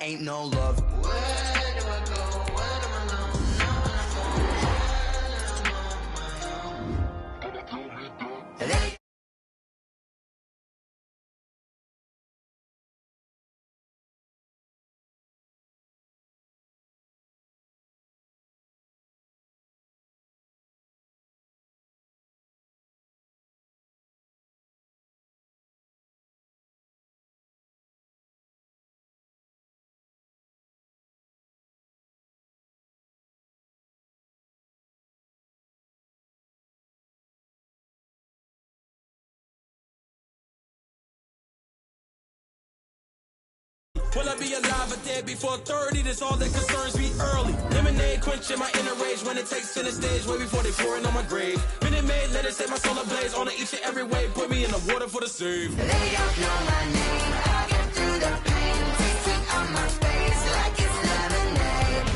ain't no love. Where do I go? Where do I know? Will I be alive or dead before 30? That's all that concerns me early. Lemonade quenching my inner rage when it takes center stage way before they pouring on my grave. Minute Maid, let it set my soul ablaze on each and every way. Put me in the water for the save. They don't know my name. I get through the pain. Tasting on my face like it's lemonade.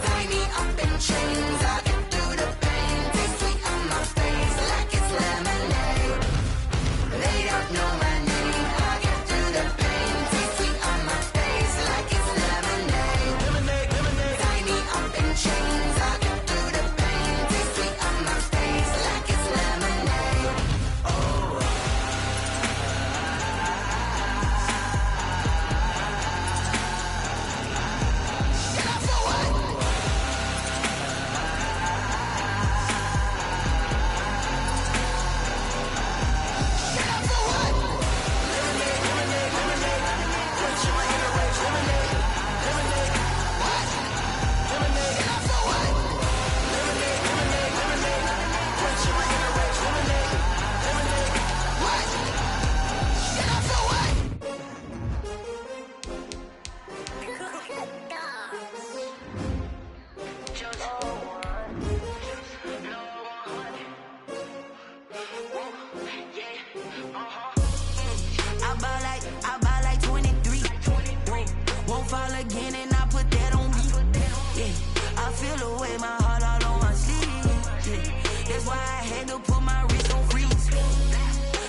Tie me up in chains. I get through the pain. Tasting on my face like it's lemonade. They don't know my name. I get through the pain. Tasting on my face like it's lemonade. Lemonade, lemonade. Tie me up in chains. I get through the pain. Tasting on my face like it's lemonade. I buy like 23. Won't fall again and I put that on me. Yeah, I feel the way my heart all on my sleeve. Yeah, that's why I had to put my wrist on freeze.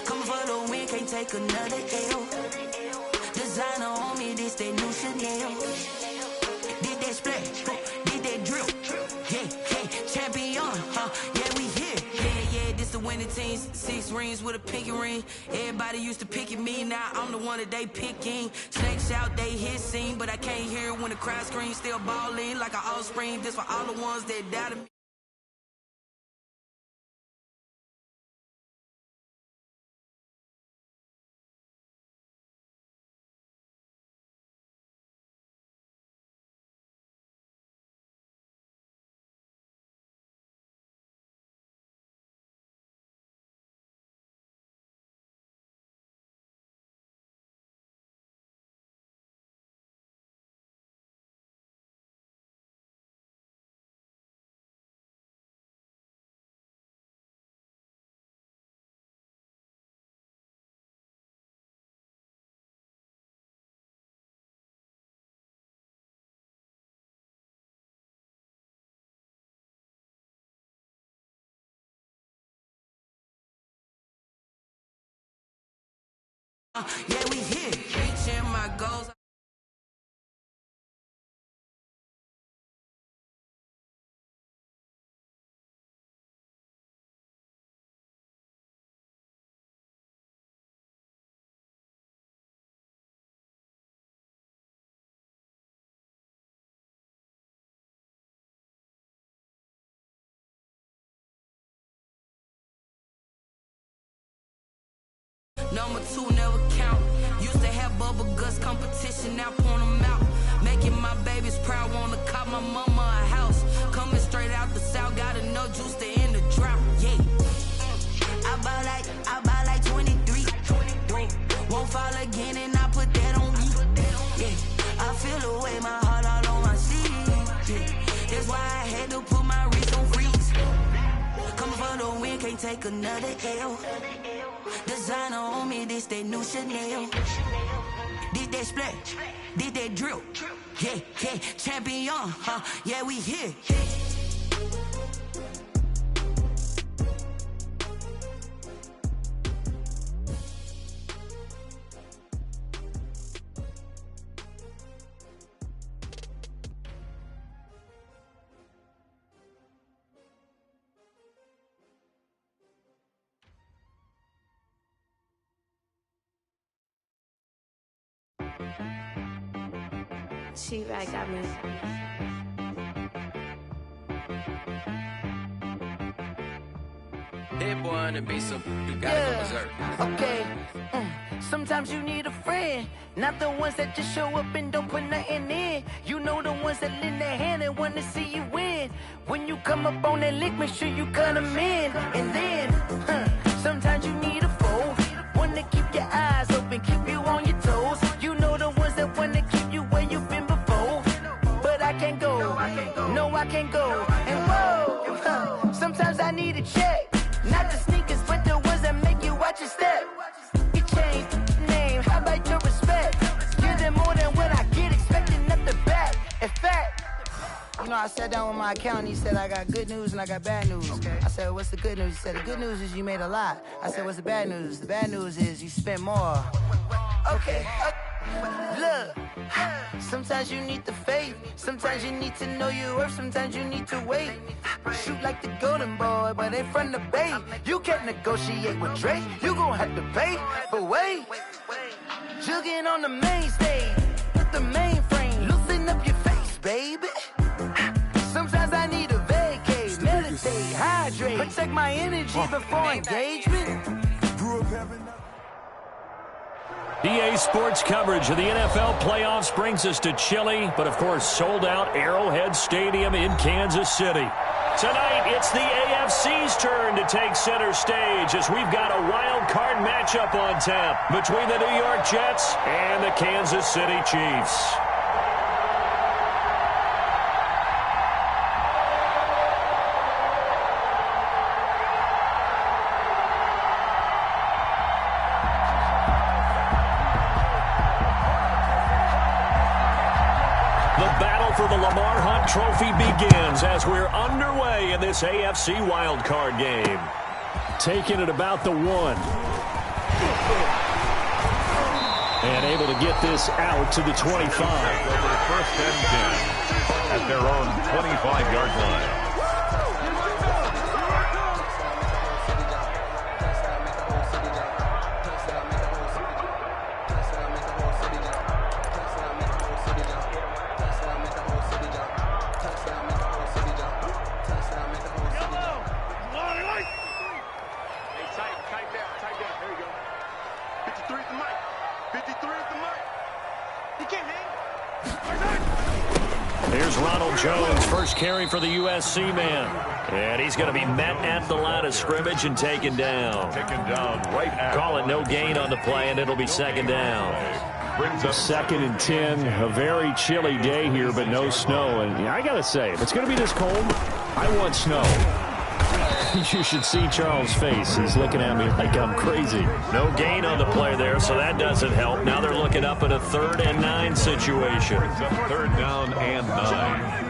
Coming for the win, can't take another L. Designer on me, this that new Chanel. Did that splash, did that drill. Yeah, champion, yeah, we here. Yeah, this the winning team. 6 rings with a pinky ring. Everybody used to pick at me, now I'm the one that they picking. Snakes out, they hit scene, but I can't hear it when the crowd screams. Still ballin' like an offspring. This for all the ones that doubted me. Yeah, we here. Reaching my goals. Number 2 never count. Used to have bubble guts competition, now point them out. Making my babies proud, wanna cop my mama a house. Coming straight out the south, got enough juice to end the drought. Yeah, I buy like 23. Won't fall again and I put that on me. Yeah, I feel the way my heart all on my sleeve. Yeah, that's why I had to put my wrist on freeze. Coming for the win, can't take another L. Designer on me, this that new Chanel. Did that splash, did that drill. Yeah, champion, yeah, we here. She-Rag got me. Hit boy on the beat, so you gotta go berserk. Okay. Sometimes you need a friend, not the ones that just show up and don't put nothing in. You know the ones that lend their hand and want to see you win. When you come up on that lick, make sure you cut them in. And then, sometimes you need a foe, one to keep your eyes open, keep you on your toes. You know the ones that want to keep you where you've been before. But I can't go, no I can't go. And whoa, sometimes I need a check, not the sneakers, but the ones that make you watch your step. You change name, how about your respect? Give them more than what I get, expecting nothing back. In fact, you know, I sat down with my accountant, he said I got good news and I got bad news. Okay. I said, what's the good news? He said, the good news is you made a lot. I said, what's the bad news? The bad news is you spent more. Okay. Look, sometimes you need the faith, sometimes you need to know your worth, sometimes you need to wait. Shoot like the golden boy, but ain't from the bay. You can't negotiate with Drake, you gon' have to pay. But wait, jugging on the main stage with the mainframe, loosen up your face, baby. Sometimes I need a vacate, meditate, hydrate, protect my energy before engagement. EA Sports coverage of the NFL playoffs brings us to chilly, but of course sold-out Arrowhead Stadium in Kansas City. Tonight, it's the AFC's turn to take center stage as we've got a wild card matchup on tap between the New York Jets and the Kansas City Chiefs. Trophy begins as we're underway in this AFC wildcard game. Taking it about the 1. And able to get this out to the 25. Over first and 10 at their own 25-yard line. Carry for the USC man. And he's going to be met at the line of scrimmage and taken down. Right at. Call it no gain on the play, and it'll be second down. Brings up 2nd and 10. A very chilly day here, but no snow. And yeah, I got to say, if it's going to be this cold, I want snow. You should see Charles' face. He's looking at me like I'm crazy. No gain on the play there, so that doesn't help. Now they're looking up at a 3rd and 9 situation. 3rd down and 9.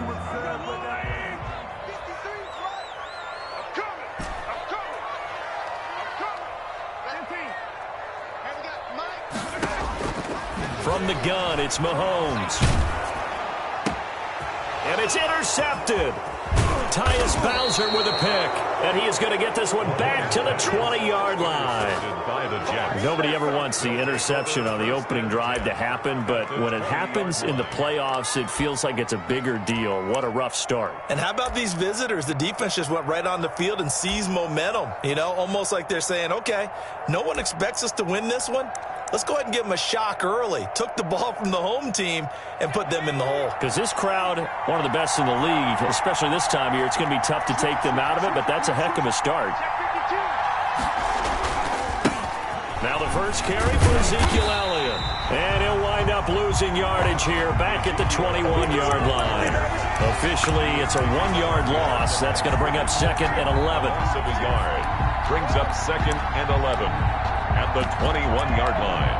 From the gun, it's Mahomes. And it's intercepted. Tyus Bowser with a pick. And he is going to get this one back to the 20-yard line. Nobody ever wants the interception on the opening drive to happen, but when it happens in the playoffs, it feels like it's a bigger deal. What a rough start. And how about these visitors? The defense just went right on the field and seized momentum. You know, almost like they're saying, okay, no one expects us to win this one. Let's go ahead and give them a shock early. Took the ball from the home team and put them in the hole. Because this crowd, one of the best in the league, especially this time of year, it's going to be tough to take them out of it, but that's a heck of a start. Now the first carry for Ezekiel Elliott. And he'll wind up losing yardage here back at the 21-yard line. Officially, it's a 1-yard loss. That's going to bring up 2nd and 11. Loss of a yard. Brings up 2nd and 11. At the 21-yard line.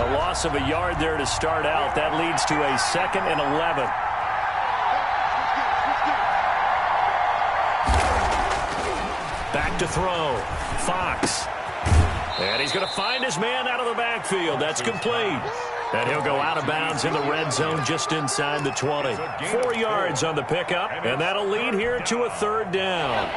A loss of a yard there to start out. That leads to a 2nd and 11. Back to throw. Fox. And he's going to find his man out of the backfield. That's complete. And he'll go out of bounds in the red zone just inside the 20. 4 yards on the pickup, and that'll lead here to a 3rd down.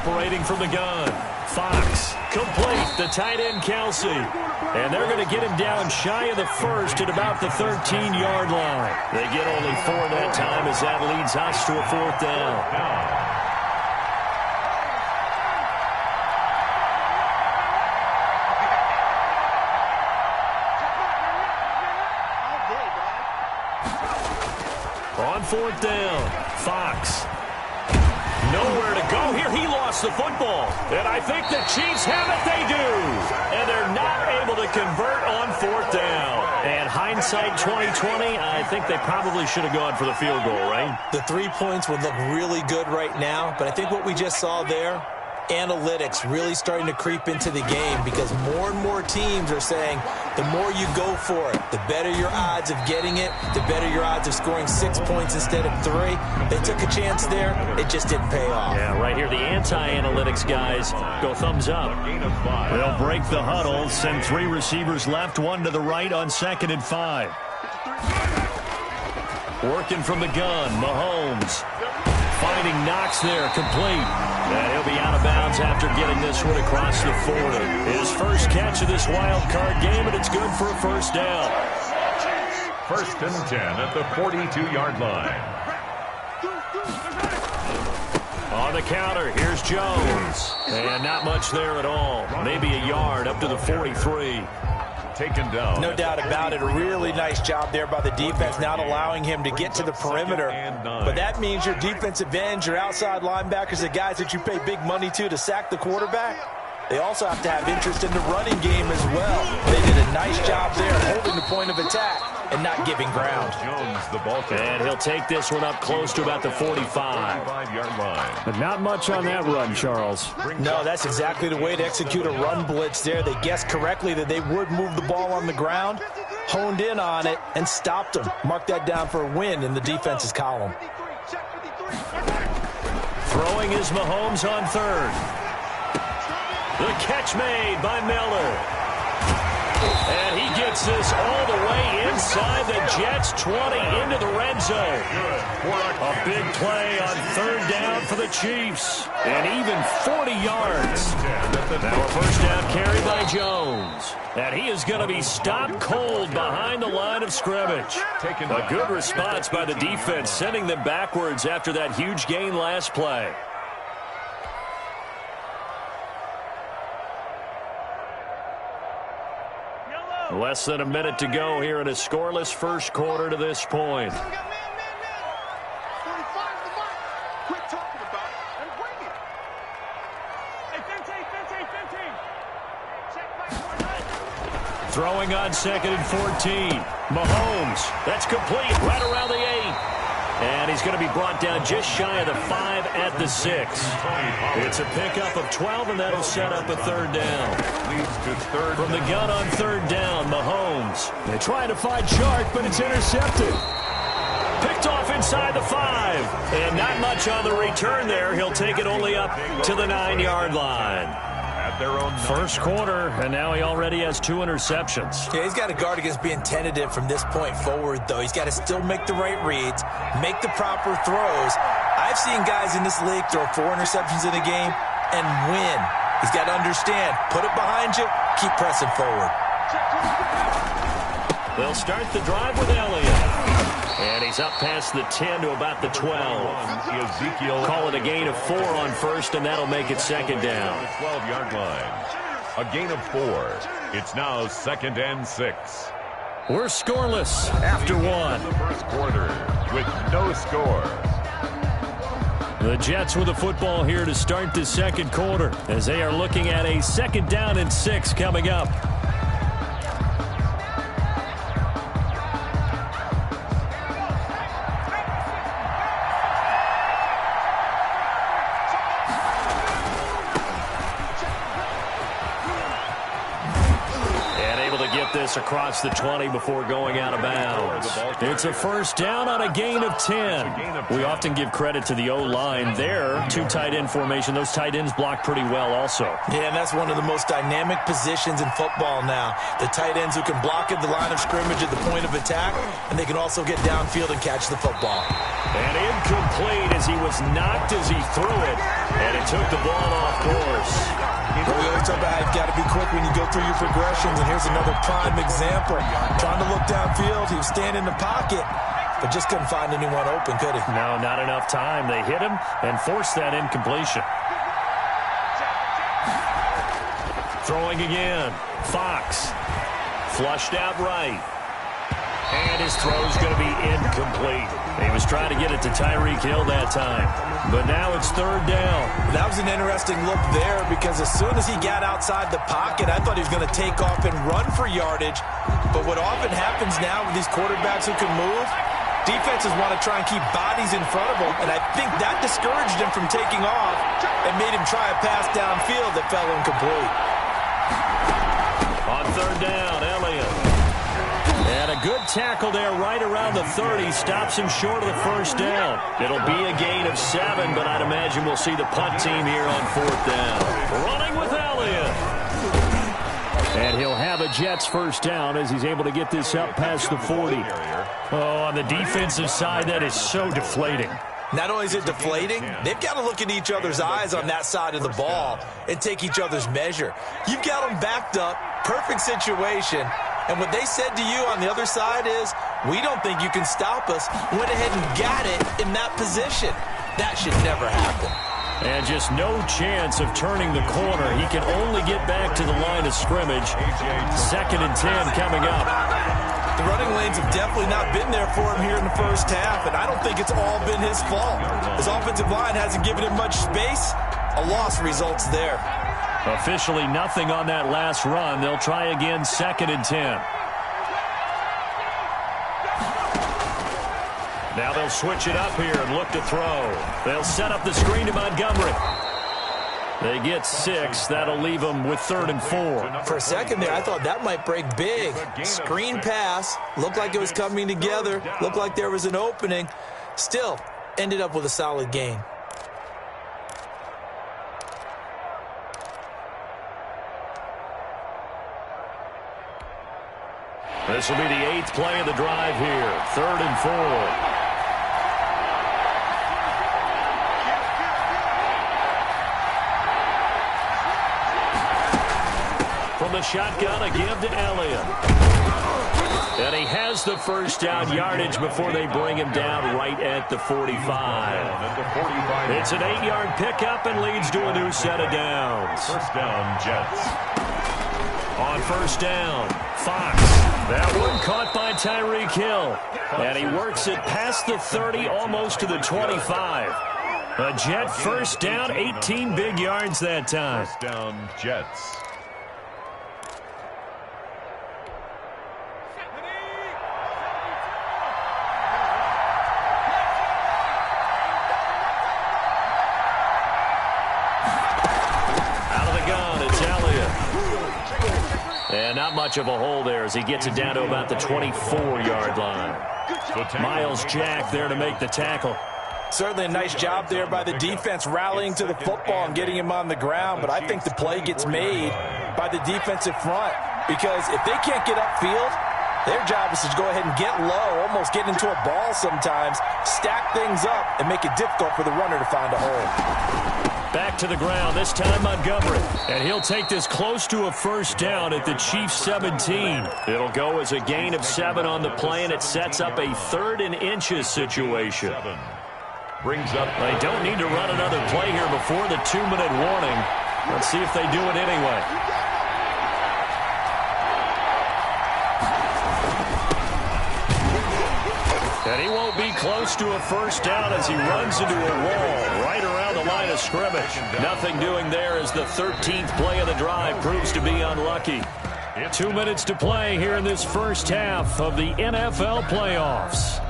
Operating from the gun. Fox, complete, the tight end Kelsey. And they're going to get him down shy of the first at about the 13-yard line. They get only 4 that time as that leads us to a 4th down. On 4th down, Fox. Nowhere to go here. He lost the football. And I think the Chiefs have it. They do. And they're not able to convert on 4th down. And hindsight 2020, I think they probably should have gone for the field goal, right? The 3 points would look really good right now. But I think what we just saw there, analytics really starting to creep into the game because more and more teams are saying the more you go for it, the better your odds of getting it, the better your odds of scoring 6 points instead of 3. They took a chance there. It just didn't pay off. Yeah, right here, the anti-analytics guys go thumbs up. They'll break the huddle, send 3 receivers left, 1 to the right on 2nd and 5. Working from the gun, Mahomes. Finding Knox there, complete. And he'll be out of bounds after getting this one across the 40. His first catch of this wild card game, and it's good for a 1st down. 1st and 10 at the 42-yard line. On the counter, here's Jones. And not much there at all. Maybe a yard up to the 43. Taken down. No doubt about it. A really nice job there by the defense, not allowing him to get to the perimeter. But that means your defensive ends, your outside linebackers, the guys that you pay big money to sack the quarterback, they also have to have interest in the running game as well. They did a nice job there holding the point of attack and not giving ground. Jones, the ball carrier. And he'll take this one up close to about the 45. 45-yard line. But not much on that run, Charles. No, that's exactly the way to execute a run blitz there. They guessed correctly that they would move the ball on the ground, honed in on it, and stopped them. Mark that down for a win in the defense's column. Throwing is Mahomes on 3rd. The catch made by Miller. And he gets this all the way inside the Jets' 20 into the red zone. A big play on 3rd down for the Chiefs. And even 40 yards. Now a 1st down carry by Jones. And he is going to be stopped cold behind the line of scrimmage. A good response by the defense, sending them backwards after that huge gain last play. Less than a minute to go here in a scoreless 1st quarter to this point. Throwing on 2nd and 14. Mahomes, that's complete right around the 8. And he's going to be brought down just shy of the 5 at the 6. It's a pickup of 12, and that'll set up a 3rd down. From the gun on 3rd down, Mahomes. They try to find Chark, but it's intercepted. Picked off inside the 5. And not much on the return there. He'll take it only up to the 9-yard line. Their own 1st quarter, and now he already has 2 interceptions. Yeah, he's got to guard against being tentative from this point forward, though. He's got to still make the right reads, make the proper throws. I've seen guys in this league throw 4 interceptions in a game and win. He's got to understand, put it behind you, keep pressing forward. They'll start the drive with Elliott. And he's up past the 10 to about the 12. Call it a gain of 4 on 1st, and that'll make it 2nd down. 12-yard line. A gain of 4. It's now 2nd and 6. We're scoreless after 1. The 1st quarter with no score. The Jets with the football here to start the 2nd quarter as they are looking at a 2nd down and 6 coming up. this across the 20 before going out of bounds. It's a first down on a gain of 10. We often give credit to the O-line there. Two tight end formation. Those tight ends block pretty well also. Yeah, and that's one of the most dynamic positions in football now. The tight ends who can block at the line of scrimmage at the point of attack, and they can also get downfield and catch the football. And incomplete as he was knocked as he threw it, and it took the ball off course. But we always talk about how you've got to be quick when you go through your progressions, and here's another prime example. Trying to look downfield, he was standing in the pocket, but just couldn't find anyone open, could he? No, not enough time. They hit him and forced that incompletion. Throwing again. Fox. Flushed out right. And his throw's going to be incomplete. He was trying to get it to Tyreek Hill that time. But now it's third down. That was an interesting look there because as soon as he got outside the pocket, I thought he was going to take off and run for yardage. But what often happens now with these quarterbacks who can move, defenses want to try and keep bodies in front of them. And I think that discouraged him from taking off and made him try a pass downfield that fell incomplete. On third down, Elliott. And a good tackle there right around the 30. Stops him short of the first down. It'll be a gain of 7, but I'd imagine we'll see the punt team here on fourth down. Running with Elliott. And he'll have a Jets first down as he's able to get this up past the 40. Oh, on the defensive side, that is so deflating. Not only is it deflating, they've got to look at each other's eyes on that side of the ball and take each other's measure. You've got them backed up, perfect situation, and what they said to you on the other side is, we don't think you can stop us. Went ahead and got it in that position. That should never happen. And just no chance of turning the corner. He can only get back to the line of scrimmage. 2nd and 10 coming up. The running lanes have definitely not been there for him here in the first half, and I don't think it's all been his fault. His offensive line hasn't given him much space. A loss results there. Officially nothing on that last run. They'll try again 2nd and 10. Now they'll switch it up here and look to throw. They'll set up the screen to Montgomery. They get 6. That'll leave them with 3rd and 4. For a second there, I thought that might break big. Screen pass. Looked like it was coming together. Looked like there was an opening. Still, ended up with a solid gain. This will be the 8th play of the drive here. 3rd and 4. From the shotgun, a give to Elliott. And he has the first down yardage before they bring him down right at the 45. It's an 8-yard pickup and leads to a new set of downs. First down, Jets. On first down, Fox. That one caught by Tyreek Hill. And he works it past the 30, almost to the 25. A Jet first down, 18 big yards that time. First down, Jets. And not much of a hole there as he gets it down to about the 24-yard line. Miles Jack there to make the tackle. Certainly a nice job there by the defense rallying to the football and getting him on the ground, but I think the play gets made by the defensive front because if they can't get upfield, their job is to go ahead and get low, almost get into a ball sometimes, stack things up, and make it difficult for the runner to find a hole. Back to the ground, this time Montgomery. And he'll take this close to a first down at the Chiefs' 17. It'll go as a gain of 7 on the play, and it sets up a 3rd and inches situation. Brings up. They don't need to run another play here before the 2-minute warning. Let's see if they do it anyway. And he won't be close to a first down as he runs into a wall right around the line of scrimmage. Nothing doing there as the 13th play of the drive proves to be unlucky. 2 minutes to play here in this first half of the NFL playoffs.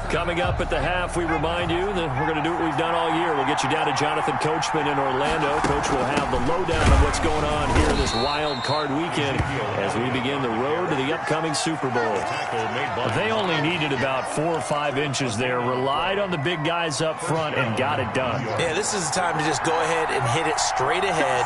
Coming up at the half, we remind you that we're going to do what we've done all year. We'll get you down to Jonathan Coachman in Orlando. Coach will have the lowdown on what's going on here this wild card weekend as we begin the road to the upcoming Super Bowl. They only needed about 4 or 5 inches there, relied on the big guys up front, and got it done. Yeah, this is the time to just go ahead and hit it straight ahead.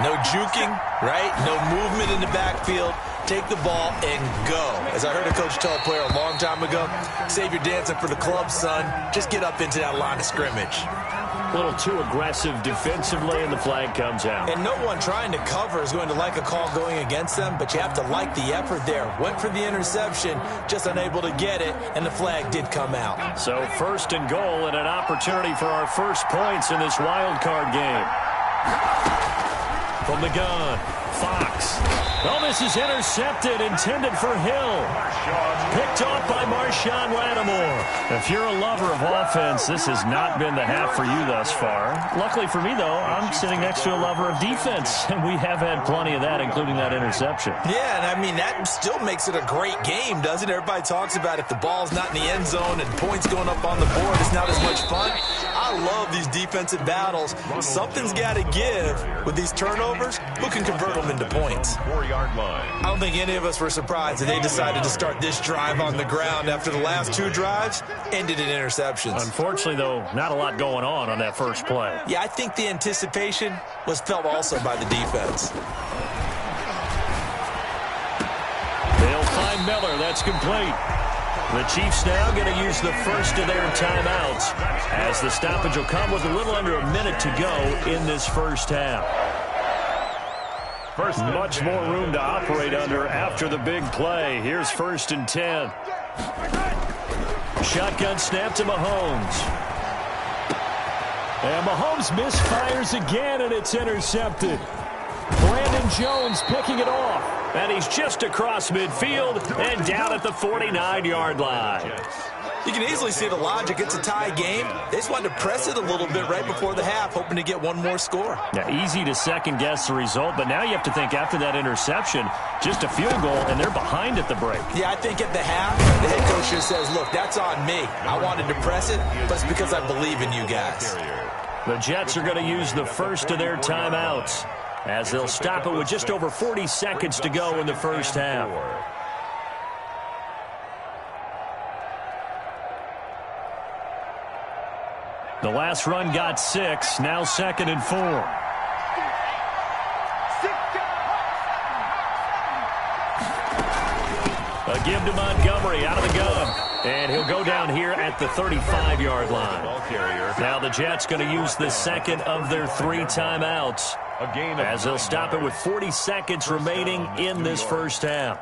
No juking, right? No movement in the backfield. Take the ball and go. As I heard a coach tell a player a long time ago, save your dancing for the club, son. Just get up into that line of scrimmage. A little too aggressive defensively, and the flag comes out. And no one trying to cover is going to like a call going against them, but you have to like the effort there. Went for the interception, just unable to get it, and the flag did come out. So 1st and goal and an opportunity for our first points in this wild card game. From the gun, Fox. Oh, this is intercepted, intended for Hill. Picked off by Marshawn Lattimore. If you're a lover of offense, this has not been the half for you thus far. Luckily for me, though, I'm sitting next to a lover of defense, and we have had plenty of that, including that interception. Yeah, and I mean, that still makes it a great game, doesn't it? Everybody talks about if the ball's not in the end zone and points going up on the board, it's not as much fun. I love these defensive battles. Something's got to give with these turnovers. Who can convert them into points? 4-yard line. I don't think any of us were surprised that they decided to start this drive on the ground after the last 2 drives ended in interceptions. Unfortunately, though, not a lot going on that first play. Yeah, I think the anticipation was felt also by the defense. They'll find Miller. That's complete. The Chiefs now going to use the first of their timeouts as the stoppage will come with a little under a minute to go in this first half. Much more room to operate under after the big play. Here's 1st and 10. Shotgun snap to Mahomes. And Mahomes misfires again, and it's intercepted. Brandon Jones picking it off. And he's just across midfield and down at the 49-yard line. You can easily see the logic. It's a tie game. They just wanted to press it a little bit right before the half, hoping to get one more score. Yeah, easy to second-guess the result, but now you have to think after that interception, just a field goal, and they're behind at the break. Yeah, I think at the half, the head coach just says, look, that's on me. I wanted to press it, but it's because I believe in you guys. The Jets are going to use the first of their timeouts as they'll stop it with just over 40 seconds to go in the first half. The last run got 6, now 2nd and 4. A give to Montgomery out of the gun. And he'll go down here at the 35-yard line. Now the Jets going to use the second of their 3 timeouts as they'll stop it with 40 seconds remaining in this first half.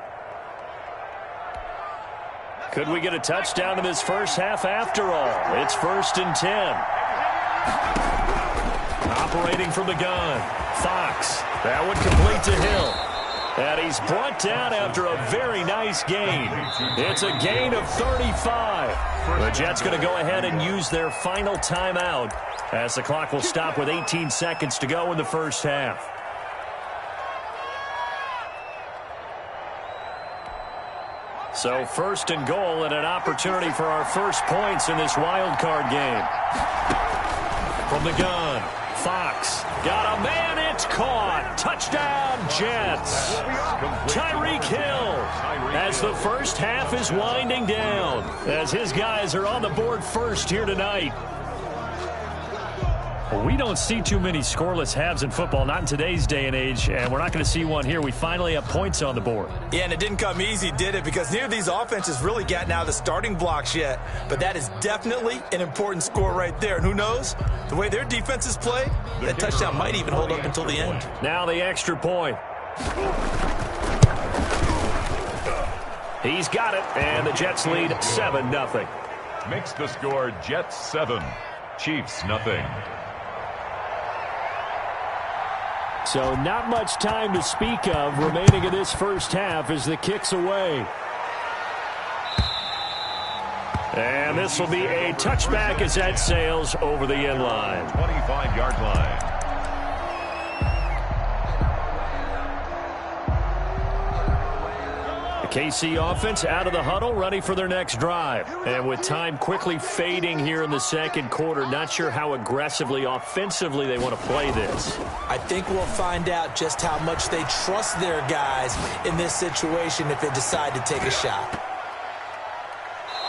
Could we get a touchdown in this first half after all? It's 1st and 10. Operating from the gun. Fox. That one complete to Hill. And he's brought down after a very nice gain. It's a gain of 35. The Jets going to go ahead and use their final timeout as the clock will stop with 18 seconds to go in the first half. So 1st and goal and an opportunity for our first points in this wild card game. From the gun, Fox got a man, it's caught. Touchdown, Jets. Tyreek Hill as the first half is winding down as his guys are on the board first here tonight. We don't see too many scoreless halves in football, not in today's day and age, and we're not going to see one here. We finally have points on the board. Yeah, and it didn't come easy, did it? Because neither of these offenses really gotten out of the starting blocks yet. But that is definitely an important score right there. And who knows? The way their defenses play, that touchdown might even hold up until the end. Now the extra point. He's got it, and the Jets lead 7-0. Makes the score Jets 7, Chiefs nothing. So not much time to speak of remaining in this first half as the kick's away. And this will be a touchback as that sails over the end line. 25-yard line. The KC offense out of the huddle, ready for their next drive. And with time quickly fading here in the second quarter, not sure how aggressively, offensively they want to play this. I think we'll find out just how much they trust their guys in this situation if they decide to take a shot.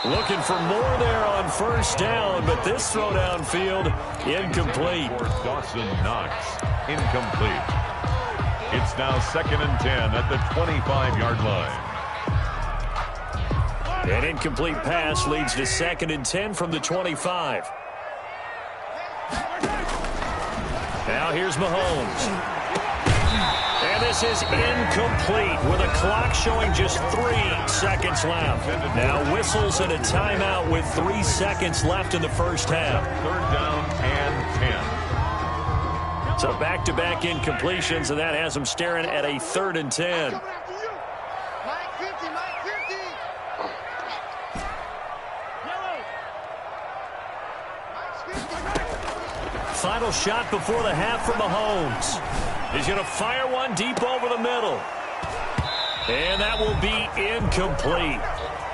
Looking for more there on first down, but this throw downfield, incomplete. For Dawson Knox, incomplete. It's now 2nd and 10 at the 25-yard line. An incomplete pass leads to 2nd and 10 from the 25. Now here's Mahomes. And this is incomplete with a clock showing just 3 seconds left. Now whistles and a timeout with 3 seconds left in the first half. 3rd down and 10. So back-to-back incompletions, and that has them staring at a 3rd and 10. Final shot before the half from Mahomes. He's going to fire one deep over the middle. And that will be incomplete.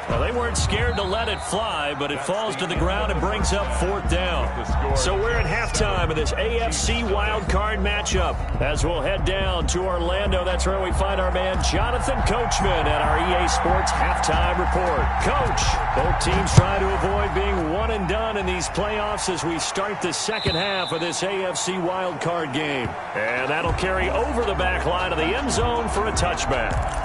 Well, they weren't scared to let it fly, but it falls to the ground and brings up 4th down. So we're at halftime of this AFC wildcard matchup. As we'll head down to Orlando, that's where we find our man Jonathan Coachman at our EA Sports Halftime Report. Coach, both teams trying to avoid being one and done in these playoffs as we start the second half of this AFC wildcard game. And that'll carry over the back line of the end zone for a touchback.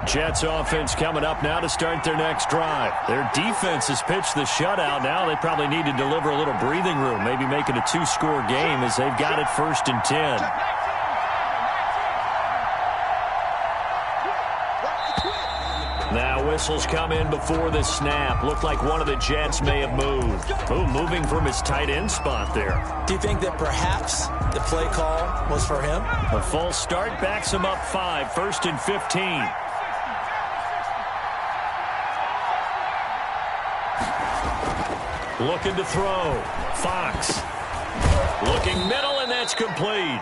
Jets offense coming up now to start their next drive. Their defense has pitched the shutout. Now they probably need to deliver a little breathing room, maybe make it a 2-score game as they've got it 1st and 10. Now whistles come in before the snap. Looked like one of the Jets may have moved. Ooh, moving from his tight end spot there. Do you think that perhaps the play call was for him? A false start backs him up 5, 1st and 15. Looking to throw. Fox. Looking middle, and that's complete.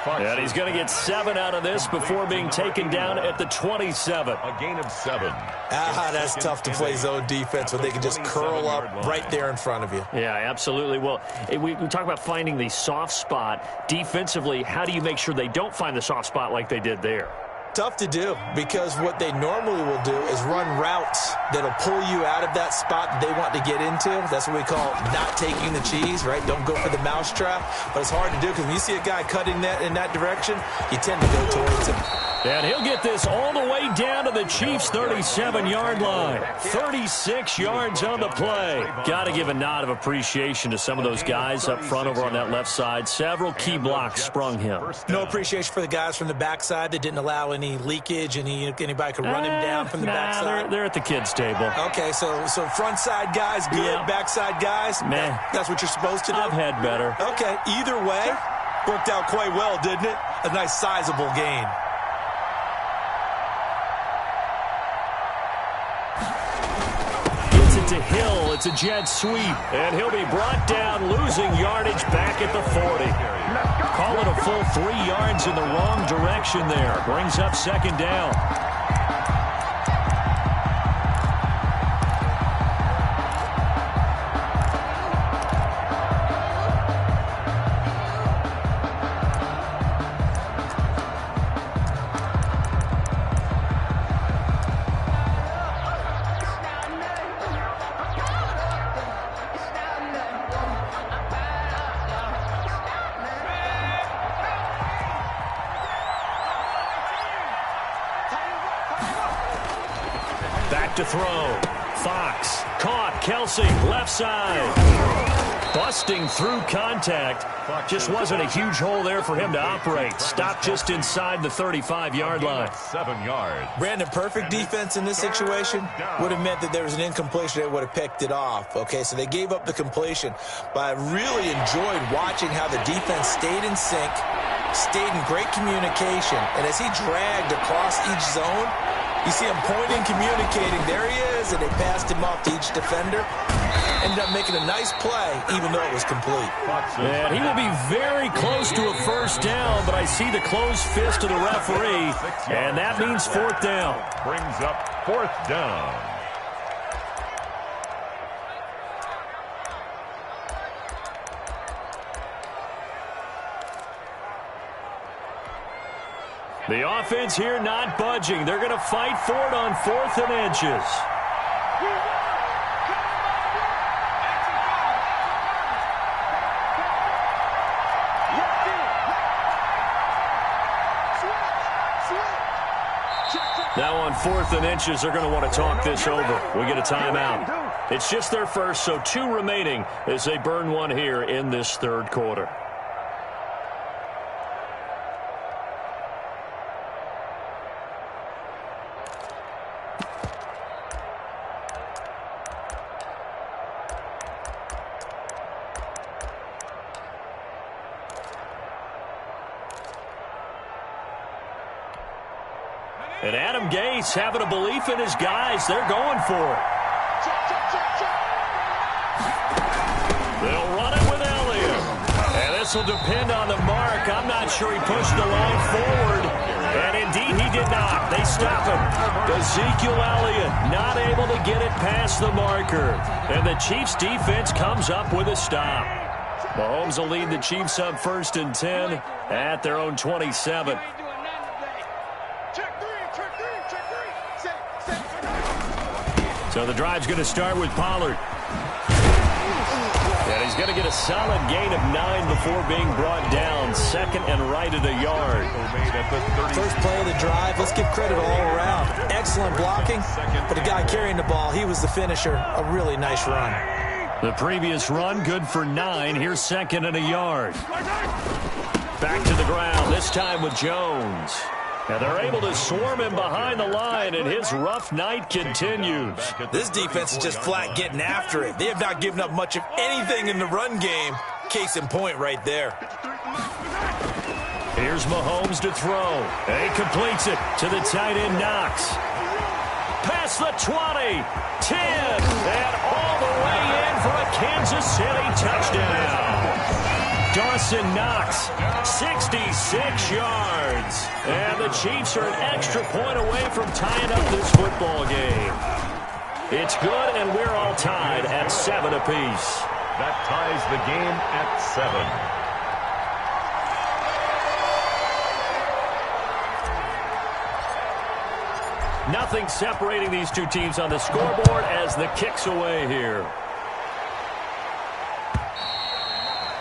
And he's going to get 7 out of this before being taken down at the 27. A gain of 7. That's tough to play zone defense when they can just curl up right there in front of you. Yeah, absolutely. Well, we talk about finding the soft spot. Defensively, how do you make sure they don't find the soft spot like they did there? Tough to do, because what they normally will do is run routes that'll pull you out of that spot that they want to get into. That's what we call not taking the cheese, right? Don't go for the mousetrap. But it's hard to do because when you see a guy cutting that in that direction, you tend to go towards him. And he'll get this all the way down to the Chiefs' 37-yard line. 36 yards on the play. Got to give a nod of appreciation to some of those guys up front over on that left side. Several key blocks sprung him. No appreciation for the guys from the backside that didn't allow any leakage, anybody could run him down from the backside. They're at the kids' table. Okay, so front side guys good, yeah. Backside guys, man, that's what you're supposed to do? I've had better. Okay, either way, worked out quite well, didn't it? A nice sizable gain. To Hill, it's a jet sweep, and he'll be brought down, losing yardage back at the 40. Call it a full 3 yards in the wrong direction there. Brings up 2nd down. To throw. Fox caught. Kelsey left side. Busting through contact. Just wasn't a huge hole there for him to operate. Stopped just inside the 35-yard line. 7 yards. Brandon, perfect defense in this situation would have meant that there was an incompletion. They would have picked it off. Okay, so they gave up the completion. But I really enjoyed watching how the defense stayed in sync, stayed in great communication. And as he dragged across each zone, you see him pointing, communicating. There he is. was, and they passed him off to each defender. Ended up making a nice play, even though it was complete. And he will be very close to a first down, but I see the closed fist of the referee, and that means fourth down. Brings up fourth down. The offense here not budging. They're going to fight for it on 4th and inches. Now on 4th and inches, they're going to want to talk this over. We get a timeout. It's just their first, so 2 remaining as they burn one here in this third quarter. And Adam Gase having a belief in his guys. They're going for it. They'll run it with Elliott. And this will depend on the mark. I'm not sure he pushed the line forward. And indeed, he did not. They stop him. Ezekiel Elliott not able to get it past the marker. And the Chiefs defense comes up with a stop. Mahomes will lead the Chiefs up 1st and 10 at their own 27. So the drive's going to start with Pollard. And he's going to get a solid gain of 9 before being brought down. 2nd and right at a yard. First play of the drive. Let's give credit all around. Excellent blocking. But the guy carrying the ball, he was the finisher. A really nice run. The previous run, good for 9. Here's 2nd and a yard. Back to the ground, this time with Jones. And they're able to swarm him behind the line, and his rough night continues. This defense is just flat getting after it. They have not given up much of anything in the run game. Case in point right there. Here's Mahomes to throw. And he completes it to the tight end, Knox. Past the 20, 10, and all the way in for a Kansas City touchdown. Dawson Knox, 66 yards. And the Chiefs are an extra point away from tying up this football game. It's good, and we're all tied at 7 apiece. That ties the game at 7. Nothing separating these two teams on the scoreboard as the kick's away here.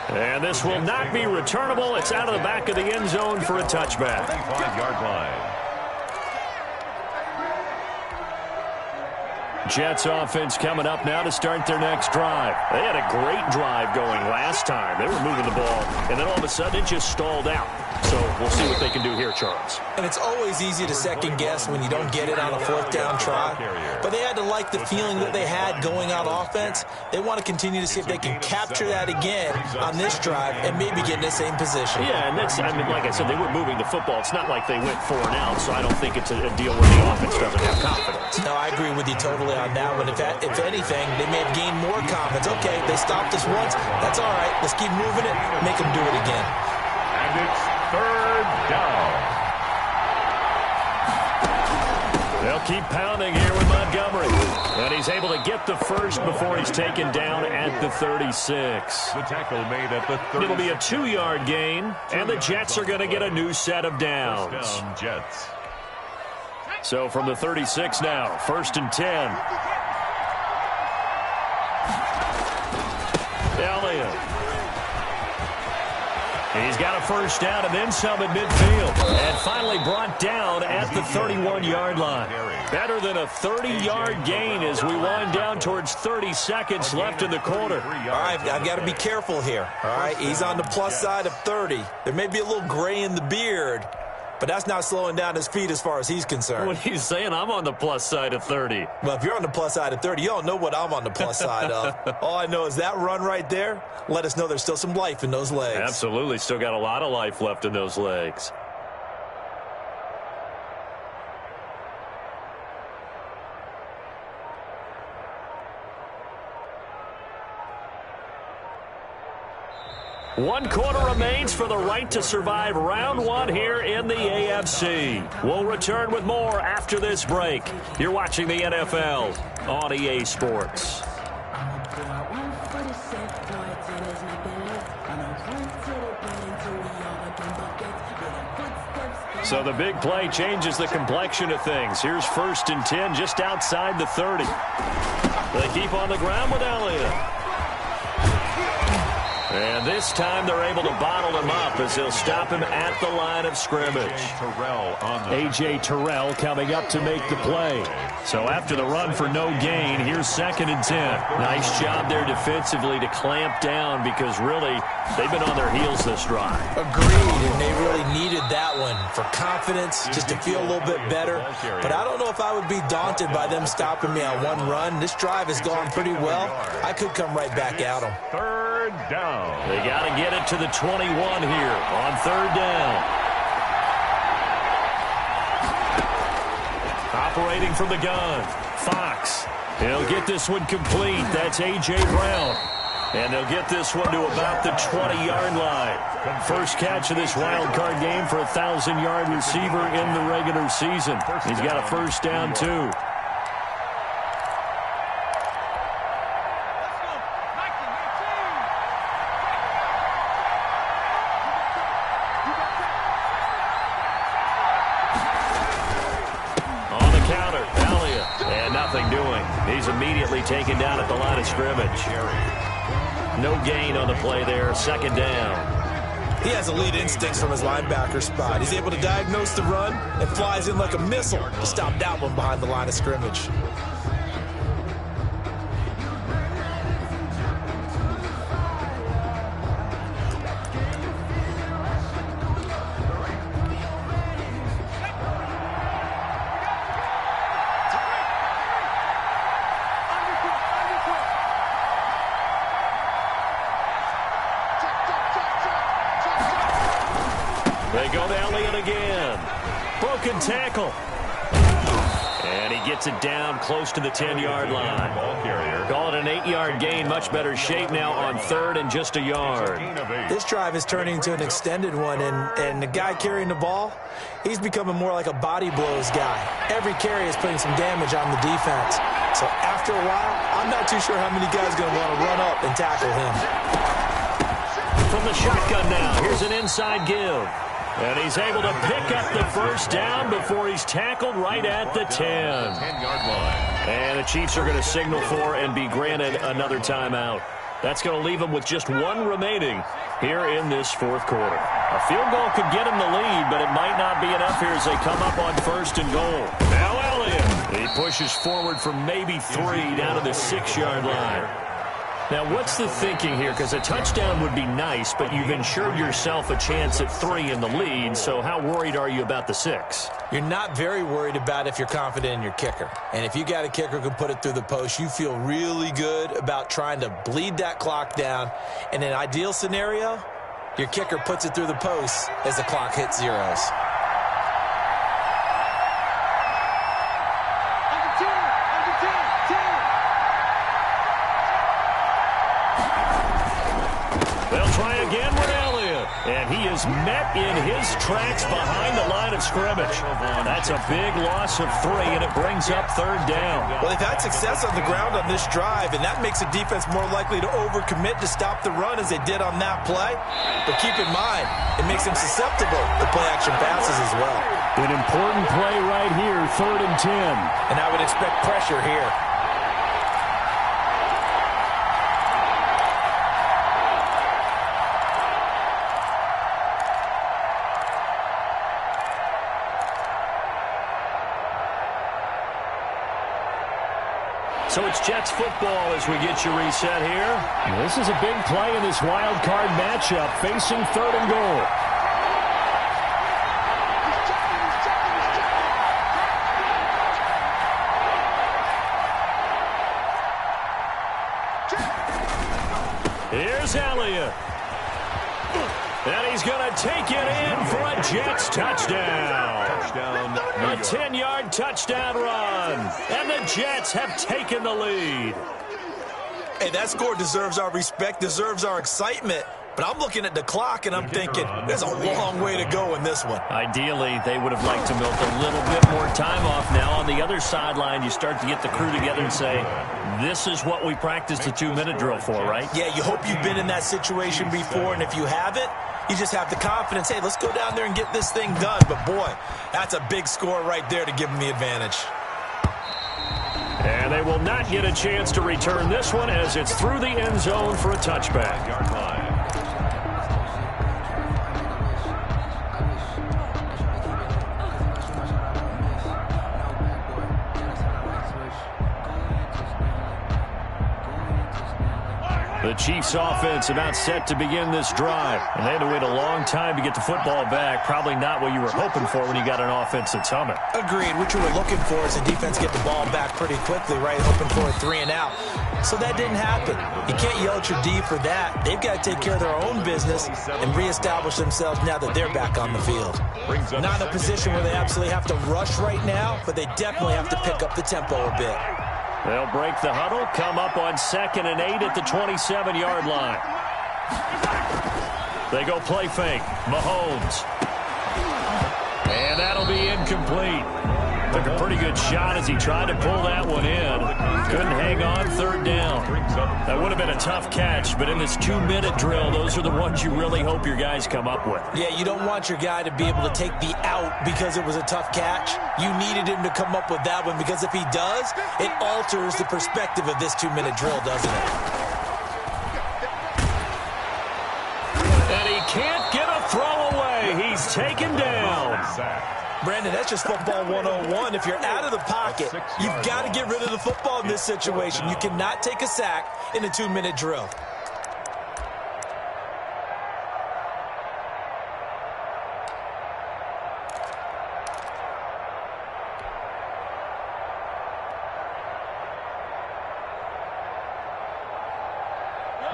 And this will not be returnable. It's out of the back of the end zone for a touchback. 5-yard line. Jets offense coming up now to start their next drive. They had a great drive going last time. They were moving the ball, and then all of a sudden it just stalled out. So we'll see what they can do here, Charles. And it's always easy to second guess when you don't get it on a 4th down try. But they had to like the feeling that they had going on offense. They want to continue to see if they can capture that again on this drive and maybe get in the same position. Yeah, and that's, I mean, like I said, they were moving the football. It's not like they went 4 and out, so I don't think it's a deal where the offense doesn't have confidence. No, I agree with you totally on that one. If anything, they may have gained more confidence. Okay, they stopped us once. That's all right. Let's keep moving it. Make them do it again. And it's 3rd down. They'll keep pounding here with Montgomery. And he's able to get the first before he's taken down at the 36. The tackle made at the 36. It'll be a 2-yard gain, and the Jets are going to get a new set of downs. First down, Jets. So from the 36 now, 1st and 10. Elliott. He's got a first down and then some at midfield. And finally brought down at the 31-yard line. Better than a 30-yard gain as we wind down towards 30 seconds left in the quarter. All right, I've got to be careful here. All right, he's on the plus side of 30. There may be a little gray in the beard, but that's not slowing down his feet as far as he's concerned. What he's saying, I'm on the plus side of 30. Well, if you're on the plus side of 30, you don't know what I'm on the plus side of. All I know is that run right there let us know there's still some life in those legs. Absolutely, still got a lot of life left in those legs. 1 quarter remains for the right to survive round 1 here in the AFC. We'll return with more after this break. You're watching the NFL on EA Sports. So the big play changes the complexion of things. Here's 1st and 10 just outside the 30. They keep on the ground with Elliott. And this time they're able to bottle him up as they'll stop him at the line of scrimmage. A.J. Terrell coming up to make the play. So after the run for no gain, here's 2nd and 10. Nice job there defensively to clamp down because really they've been on their heels this drive. Agreed, and they really needed that one for confidence, just to feel a little bit better. But I don't know if I would be daunted by them stopping me on one run. This drive has gone pretty well. I could come right back at them. 3rd down. They got to get it to the 21 here on 3rd down. Operating from the gun, Fox. He'll get this one complete. That's A.J. Brown. And they'll get this one to about the 20-yard line. First catch of this wild card game for a 1,000-yard receiver in the regular season. He's got a 1st down, too. He's immediately taken down at the line of scrimmage. No gain on the play there. 2nd down. He has elite instincts from his linebacker spot. He's able to diagnose the run and flies in like a missile to stop that one behind the line of scrimmage. They go to Elliott again. Broken tackle. And he gets it down close to the 10-yard line. Call it an 8-yard gain. Much better shape now on 3rd and just a yard. This drive is turning into an extended one, and the guy carrying the ball, he's becoming more like a body blows guy. Every carry is putting some damage on the defense. So after a while, I'm not too sure how many guys are going to want to run up and tackle him. From the shotgun now, here's an inside give. And he's able to pick up the 1st down before he's tackled right at the 10. 10-yard line. And the Chiefs are going to signal for and be granted another timeout. That's going to leave them with just 1 remaining here in this 4th quarter. A field goal could get them the lead, but it might not be enough here as they come up on 1st and goal. Now Elliott. He pushes forward for maybe 3 down to the 6-yard line. Now, what's the thinking here? Because a touchdown would be nice, but you've ensured yourself a chance at 3 in the lead, so how worried are you about the 6? You're not very worried about if you're confident in your kicker. And if you got a kicker who can put it through the post, you feel really good about trying to bleed that clock down. In an ideal scenario, your kicker puts it through the post as the clock hits zeros. They'll try again with Elliott. And he is met in his tracks behind the line of scrimmage. That's a big loss of 3, and it brings up 3rd down. Well, they've had success on the ground on this drive, and that makes a defense more likely to overcommit to stop the run as they did on that play. But keep in mind, it makes them susceptible to play-action passes as well. An important play right here, 3rd and 10. And I would expect pressure here. So it's Jets football as we get you reset here. This is a big play in this wild card matchup facing 3rd and goal. Here's Elliott. And he's going to take it in for a Jets touchdown. A 10-yard touchdown run. And the Jets have taken the lead. Hey, that score deserves our respect, deserves our excitement. But I'm looking at the clock, and I'm thinking, there's a long way to go in this one. Ideally, they would have liked to milk a little bit more time off. Now, on the other sideline, you start to get the crew together and say, this is what we practiced the 2-minute drill for, right? Yeah, you hope you've been in that situation before, and if you haven't, you just have the confidence, hey, let's go down there and get this thing done. But, boy, that's a big score right there to give them the advantage. And they will not get a chance to return this one as it's through the end zone for a touchback. Yard line. The Chiefs offense about set to begin this drive. And they had to wait a long time to get the football back. Probably not what you were hoping for when you got an offense that's humming. Agreed. What you were looking for is the defense get the ball back pretty quickly, right? Hoping for a 3 and out. So that didn't happen. You can't yell at your D for that. They've got to take care of their own business and reestablish themselves now that they're back on the field. Not in a position where they absolutely have to rush right now, but they definitely have to pick up the tempo a bit. They'll break the huddle, come up on 2nd and 8 at the 27-yard line. They go play fake. Mahomes. And that'll be incomplete. Took a pretty good shot as he tried to pull that one in. Couldn't hang on 3rd down. That would have been a tough catch, but in this 2-minute drill, those are the ones you really hope your guys come up with. Yeah, you don't want your guy to be able to take the out because it was a tough catch. You needed him to come up with that one because if he does, it alters the perspective of this 2-minute drill, doesn't it? And he can't get a throw away. He's taken down. Brandon, that's just football 101. If you're out of the pocket, you've got to get rid of the football in this situation. You cannot take a sack in a 2-minute drill.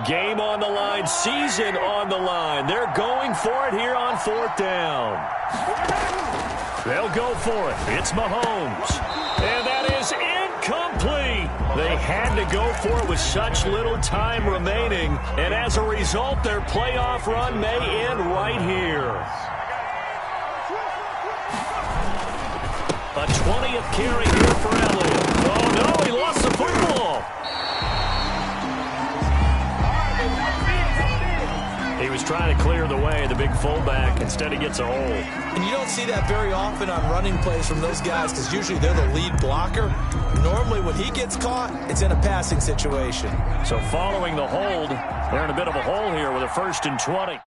Game on the line, season on the line. They're going for it here on 4th down. They'll go for it. It's Mahomes. And that is incomplete. They had to go for it with such little time remaining. And as a result, their playoff run may end right here. A 20th carry here for Elliott. Oh, no, he lost the football. He was trying to clear the way, the big fullback. Instead, he gets a hole. And you don't see that very often on running plays from those guys because usually they're the lead blocker. Normally, when he gets caught, it's in a passing situation. So following the hold, they're in a bit of a hole here with a 1st and 20.